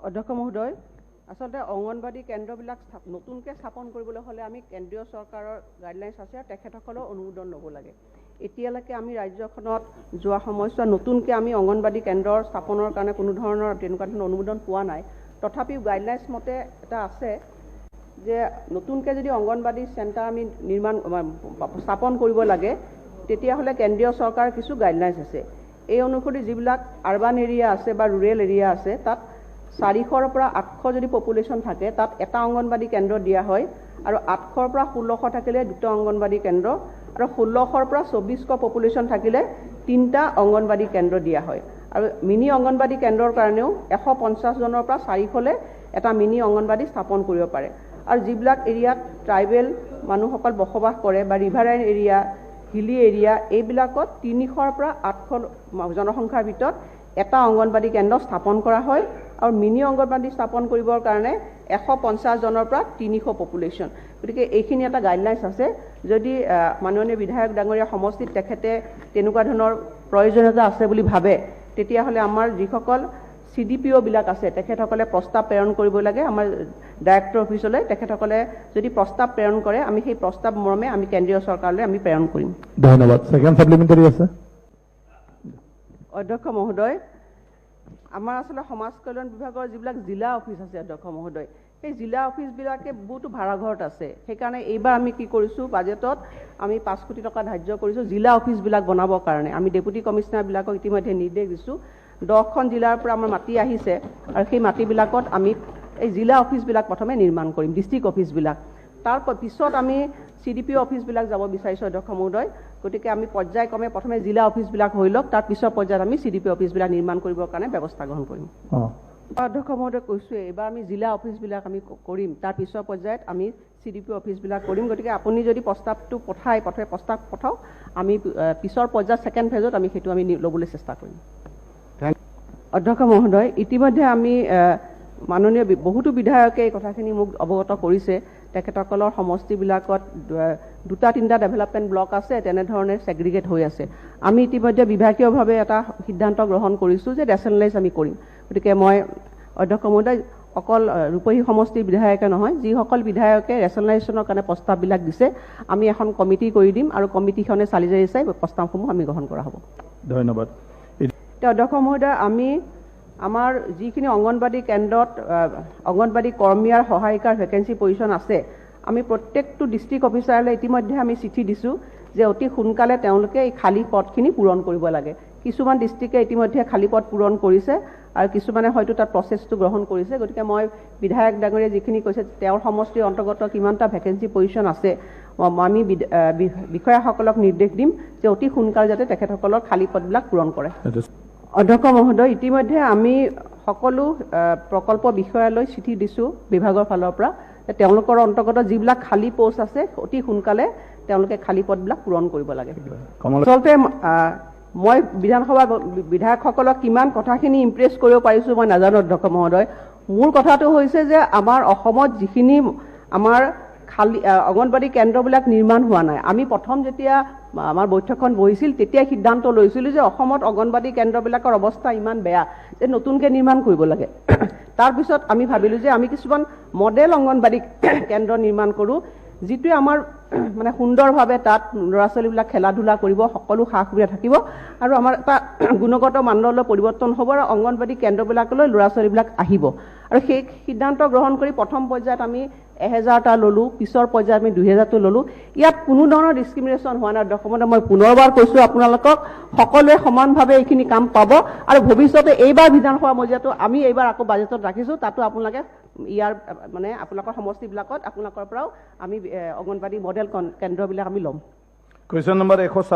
অধ্যক্ষ মহোদয়, আচলতে অঙ্গনবাদী কেন্দ্ৰবিলাক নতুনকৈ স্থাপন কৰিবলৈ হ'লে আমি কেন্দ্ৰীয় চৰকাৰৰ গাইডলাইনছ আছে আৰু তেখেতসকলৰ অনুমোদন ল'ব লাগে। এতিয়ালৈকে আমি ৰাজ্যখনত যোৱা সময়ছোৱাত নতুনকৈ আমি অঙ্গনবাদী কেন্দ্ৰৰ স্থাপনৰ কাৰণে কোনো ধৰণৰ তেনেকুৱা ধৰণৰ অনুমোদন পোৱা নাই। তথাপিও গাইডলাইনছ মতে এটা আছে যে নতুনকৈ যদি অঙ্গনবাদী চেণ্টাৰ আমি স্থাপন কৰিব লাগে তেতিয়াহ'লে কেন্দ্ৰীয় চৰকাৰৰ কিছু গাইডলাইনছ আছে। এই অনুসৰি যিবিলাক আৰ্বান এৰিয়া আছে বা ৰুৰেল এৰিয়া আছে তাত 400ৰ পৰা 800 যদি পপুলেশ্যন থাকে তাত এটা অঙ্গনবাদী কেন্দ্ৰ দিয়া হয় আৰু 800ৰ পৰা 1600 থাকিলে দুটা অঙ্গনবাদী কেন্দ্ৰ আৰু 1600ৰ পৰা 2400 পপুলেশ্যন থাকিলে তিনিটা অঙ্গনবাদী কেন্দ্ৰ দিয়া হয়। আৰু মিনি অঙ্গনবাদী কেন্দ্ৰৰ কাৰণেও 150 জনৰ পৰা 400লৈ এটা মিনি অঙ্গনবাদী স্থাপন কৰিব পাৰে। আৰু যিবিলাক এৰিয়াত ট্ৰাইবেল মানুহসকল বসবাস কৰে বা ৰিভাৰাইন এৰিয়া হিলি এৰিয়া এইবিলাকত 300ৰ পৰা 800 জনসংখ্যাৰ ভিতৰত এটা অঙ্গনবাদী কেন্দ্ৰ স্থাপন কৰা হয় আৰু মিনি অঙ্গনবাদী স্থাপন কৰিবৰ কাৰণে 150 জনৰ পৰা 300 পপুলেশ্যন। গতিকে এইখিনি এটা গাইডলাইনছ আছে। যদি মাননীয় বিধায়ক ডাঙৰীয়া সমষ্টিত তেখেতে তেনেকুৱা ধৰণৰ প্ৰয়োজনীয়তা আছে বুলি ভাবে তেতিয়াহ'লে আমাৰ যিসকল CDPO বিলাক আছে তেখেতসকলে প্ৰস্তাৱ প্ৰেৰণ কৰিব লাগে আমাৰ ডাইৰেক্টৰ অফিচলৈ। তেখেতসকলে যদি প্ৰস্তাৱ প্ৰেৰণ কৰে আমি সেই প্ৰস্তাৱ মৰ্মে আমি কেন্দ্ৰীয় চৰকাৰলৈ আমি প্ৰেৰণ কৰিম। ধন্যবাদ। সেকেন্ড সাপ্লিমেন্টাৰি আছে। অধ্যক্ষ মহোদয়, আমাৰ আসলে সমাজ কল্যাণ বিভাগৰ যিবিলাক জিলা অফিচ আছে অধ্যক্ষ মহোদয় সেই জিলা অফিচবিলাকে বহুতো ভাড়াঘৰত আছে। সেইকাৰণে এইবাৰ আমি কি কৰিছোঁ বাজেটত আমি 5 কোটি টকা ধাৰ্য কৰিছোঁ জিলা অফিচবিলাক বনাবৰ কাৰণে। আমি ডেপুটি কমিশনাৰবিলাকক ইতিমধ্যে নিৰ্দেশ দিছোঁ। 10খন জিলাৰ পৰা আমাৰ মাটি আহিছে আৰু সেই মাটিবিলাকত আমি এই জিলা অফিচবিলাক প্ৰথমে নিৰ্মাণ কৰিম, ডিষ্ট্ৰিক্ট অফিচবিলাক। তাৰ পিছত আমি CDPO অফিচবিলাক যাব বিচাৰিছোঁ অধ্যক্ষ মহোদয়। গতিকে আমি পৰ্যায়ক্ৰমে প্ৰথমে জিলা অফিচবিলাক হৈ লওক, তাৰ পিছৰ পৰ্যায়ত আমি CDPO অফিচবিলাক নিৰ্মাণ কৰিবৰ কাৰণে ব্যৱস্থা গ্ৰহণ কৰিম। অধ্যক্ষ মহোদয় কৈছোঁৱে এইবাৰ আমি জিলা অফিচবিলাক আমি কৰিম, তাৰ পিছৰ পৰ্যায়ত আমি CDPO অফিচবিলাক কৰিম। গতিকে আপুনি যদি প্ৰস্তাৱটো পঠায় প্ৰথমে প্ৰস্তাৱ পঠাওক, আমি পিছৰ পৰ্যায়ত ছেকেণ্ড ফেজত আমি সেইটো আমি ল'বলৈ চেষ্টা কৰিম। অধ্যক্ষ মহোদয়, ইতিমধ্যে আমি মাননীয় বহুতো বিধায়কে এই কথাখিনি মোক অৱগত কৰিছে। তেখেতসকলৰ সমষ্টিবিলাকত 2-3টা ডেভেলপমেণ্ট ব্লক আছে, তেনেধৰণে ছেগ্ৰিগেট হৈ আছে। আমি ইতিমধ্যে বিভাগীয়ভাৱে এটা সিদ্ধান্ত গ্ৰহণ কৰিছোঁ যে ৰেচনেলাইজ আমি কৰিম। গতিকে মই অধ্যক্ষ মহোদয় অকল ৰূপহী সমষ্টিৰ বিধায়কে নহয়, যিসকল বিধায়কে ৰেচনেলাইজেশ্যনৰ কাৰণে প্ৰস্তাৱবিলাক দিছে আমি এখন কমিটি কৰি দিম আৰু কমিটিখনে চালি জাৰি চাই প্ৰস্তাৱসমূহ আমি গ্ৰহণ কৰা হ'ব। ধন্যবাদ। অধ্যক্ষ মহোদয়, আমি আমাৰ যিখিনি অঙ্গনবাদী কেন্দ্ৰত অঙ্গনবাদী কৰ্মী আৰু সহায়িকাৰ ভেকেঞ্চি পজিশ্যন আছে আমি প্ৰত্যেকটো ডিষ্ট্ৰিক্ট অফিচাৰলৈ ইতিমধ্যে আমি চিঠি দিছোঁ যে অতি সোনকালে তেওঁলোকে এই খালী পদখিনি পূৰণ কৰিব লাগে। কিছুমান ডিষ্ট্ৰিক্টে ইতিমধ্যে খালী পদ পূৰণ কৰিছে আৰু কিছুমানে হয়তো তাত প্ৰচেছটো গ্ৰহণ কৰিছে। গতিকে মই বিধায়ক ডাঙৰীয়া যিখিনি কৈছে তেওঁৰ সমষ্টিৰ অন্তৰ্গত কিমানটা ভেকেঞ্চি পজিশ্যন আছে আমি বিষয়াসকলক নিৰ্দেশ দিম যে অতি সোনকালে যাতে তেখেতসকলৰ খালী পদবিলাক পূৰণ কৰে। অধ্যক্ষ মহোদয়, ইতিমধ্যে আমি সকলো প্ৰকল্প বিষয়ালৈ চিঠি দিছোঁ বিভাগৰ ফালৰ পৰা যে তেওঁলোকৰ অন্তৰ্গত যিবিলাক খালী পোষ্ট আছে অতি সোনকালে তেওঁলোকে খালী পদবিলাক পূৰণ কৰিব লাগে। আচলতে মই বিধানসভা বিধায়কসকলক কিমান কথাখিনি ইমপ্ৰেছ কৰিব পাৰিছোঁ মই নাজানো অধ্যক্ষ মহোদয়। মোৰ কথাটো হৈছে যে আমাৰ অসমত যিখিনি আমাৰ খালী অঙ্গনবাদী কেন্দ্ৰবিলাক নিৰ্মাণ হোৱা নাই। আমি প্ৰথম যেতিয়া আমাৰ বৈঠকখন বহিছিল তেতিয়াই সিদ্ধান্ত লৈছিলোঁ যে অসমত অঙ্গনবাদী কেন্দ্ৰবিলাকৰ অৱস্থা ইমান বেয়া যে নতুনকৈ নিৰ্মাণ কৰিব লাগে। তাৰপিছত আমি ভাবিলোঁ যে আমি কিছুমান মডেল অঙ্গনবাদী কেন্দ্ৰ নিৰ্মাণ কৰোঁ যিটোৱে আমাৰ মানে সুন্দৰভাৱে তাত ল'ৰা ছোৱালীবিলাক খেলা ধূলা কৰিব, সকলো সা সুবিধা থাকিব আৰু আমাৰ এটা গুণগত মানদণ্ড পৰিৱৰ্তন হ'ব আৰু অঙ্গনবাদী কেন্দ্ৰবিলাকলৈ ল'ৰা ছোৱালীবিলাক আহিব। আৰু সেই সিদ্ধান্ত গ্ৰহণ কৰি প্ৰথম পৰ্যায়ত আমি 1000টা ল'লোঁ, পিছৰ পৰ্যায়ত আমি 2000টো ল'লোঁ। ইয়াত কোনো ধৰণৰ ডিছক্ৰিমিনেশ্যন হোৱা নাই। অসমতে মই পুনৰবাৰ কৈছোঁ আপোনালোকক সকলোৱে সমানভাৱে এইখিনি কাম পাব আৰু ভৱিষ্যতে এইবাৰ বিধানসভা মজিয়াটো আমি এইবাৰ আকৌ বাজেটত ৰাখিছোঁ, তাতো আপোনালোকে ইয়াৰ মানে আপোনালোকৰ সমষ্টিবিলাকত আপোনালোকৰ পৰাও আমি অঙ্গনবাদী মডেল কেন্দ্ৰবিলাক আমি ল'ম। Question number 126।